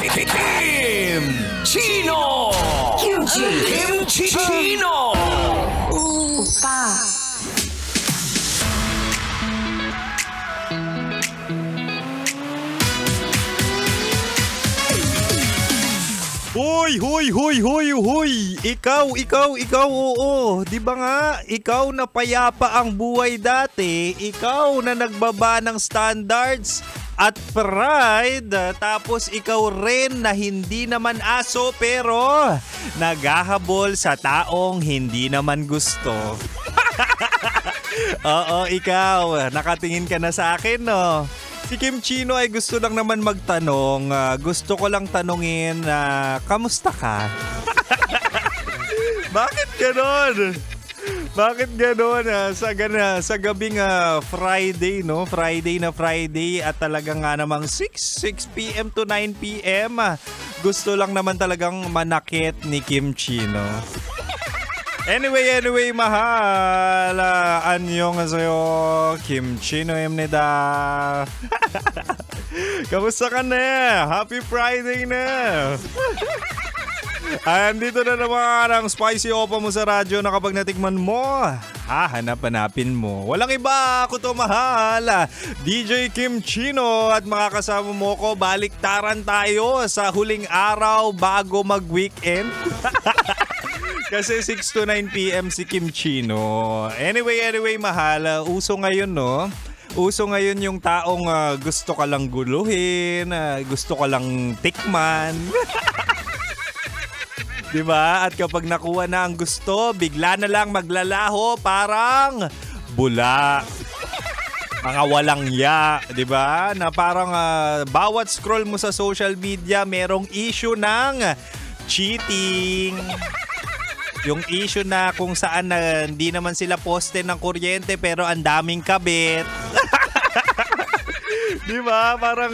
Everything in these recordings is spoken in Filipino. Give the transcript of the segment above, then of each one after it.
Kim Chino! Kimchi Chino! 오빠. Hoy! Ikaw, oo. Di ba nga, ikaw na payapa ang buhay dati, ikaw na nagbaba ng standards at pride, tapos ikaw rin na hindi naman aso pero naghahabol sa taong hindi naman gusto. Oo, ikaw, nakatingin ka na sa akin, no? Si Kim Chino ay gusto lang naman magtanong. Gusto ko lang tanungin kamusta ka? Bakit ganon? Bakit ganon? Sa gabing Friday, no? Friday at talagang nga namang 6 p.m. to 9 p.m. Gusto lang naman talagang manakit ni Kim Chino. Anyway, mahal. 안녕하세요. Kim Chino입니다. Kamusta ka na? Happy Friday na. Andito na naman ang spicy opa mo sa radyo na kapag natikman mo, hahanap-hanapin mo. Walang iba, ako to, mahal. DJ Kim Chino at makakasama mo ko, baliktaran tayo sa huling araw bago mag-weekend. Kasi 6 to 9 p.m. si Kim Chino. Anyway, mahal. Uso ngayon, no? Uso ngayon yung taong gusto ka lang guluhin, gusto ka lang tikman. Diba? At kapag nakuha na ang gusto, bigla na lang maglalaho parang bula. Mga walang ya, diba? Na parang bawat scroll mo sa social media, merong issue ng cheating. Yung issue na kung saan hindi naman sila poste ng kuryente pero ang daming kabit. Diba? Parang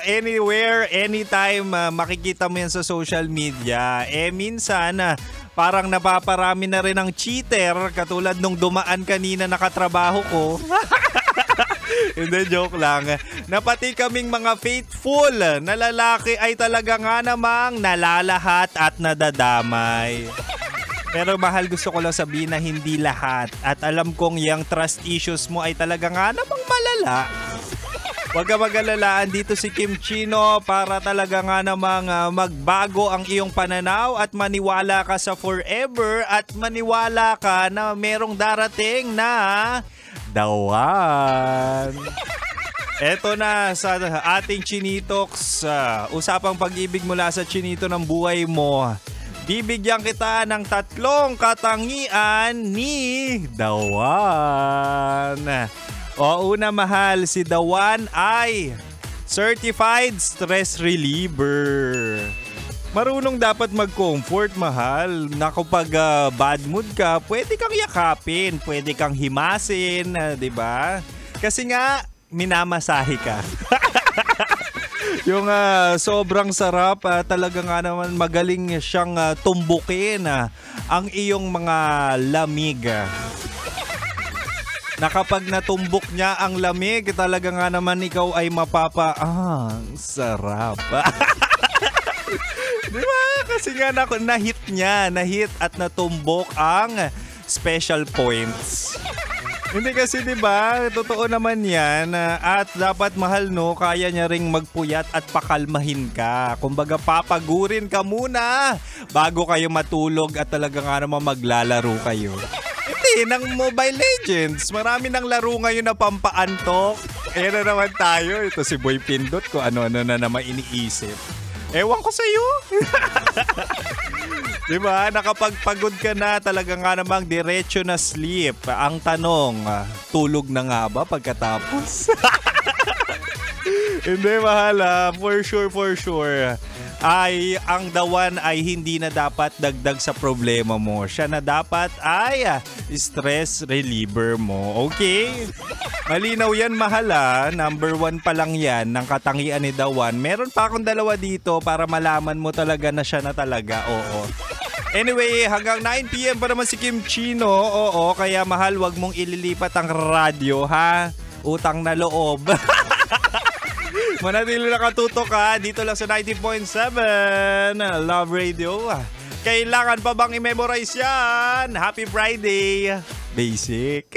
anywhere, anytime makikita mo yan sa social media. Minsan parang napaparami na rin ang cheater katulad nung dumaan kanina nakatrabaho ko. Hindi, joke lang. Na pati kaming mga faithful na lalaki ay talaga nga namang nalalahat at nadadamay. Pero mahal, gusto ko lang sabihin na hindi lahat. At alam kong yung trust issues mo ay talaga nga namang malala. Huwag ka mag-alalaan, dito si Kim Chino para talaga nga namang magbago ang iyong pananaw at maniwala ka sa forever at maniwala ka na merong darating na dawan. Eto na sa ating Chinitox, usapang pag-ibig mula sa chinito ng buhay mo. Bibigyan kita ng 3 katangian ni Dawan. O una, mahal, si Dawan ay certified stress reliever. Marunong dapat mag-comfort, mahal. Na kapag bad mood ka, pwede kang yakapin, pwede kang himasin, di ba? Kasi nga, minamasahe ka. Yung sobrang sarap, talaga nga naman magaling siyang tumbukin ang iyong mga lamig. Na kapag natumbok niya ang lamig, talaga nga naman ikaw ay sarap. Diba? Kasi nga na-hit niya, na-hit at natumbok ang special points. Hindi kasi, diba, totoo naman yan at dapat, mahal, no, kaya niya ring magpuyat at pakalmahin ka. Kumbaga, papagurin ka muna bago kayo matulog at talaga nga naman maglalaro kayo. Hindi, ng Mobile Legends. Marami ng laro ngayon na pampaantok. Na naman tayo. Ito si Boy Pindot ko ano-ano na naman iniisip. Ewan ko sa'yo. Diba? Nakapagpagod ka na, talaga nga namang diretso na sleep. Ang tanong, tulog na nga ba pagkatapos? Hindi, mahal. For sure. Ay, ang Dawan ay hindi na dapat dagdag sa problema mo. Siya na dapat ay stress reliever mo. Okay? Malinaw yan, mahal. Number 1 pa lang yan ng katangian ni Dawan. Meron pa akong 2 dito para malaman mo talaga na siya na talaga. Oo. Anyway, hanggang 9 p.m. pa naman si Kim Chino. Oo, kaya mahal, wag mong ililipat ang radyo, ha? Utang na loob. Manatili nakatutok ka dito lang sa 90.7 Love Radio. Kailangan pa bang i-memorize yan? Happy Friday! Basic.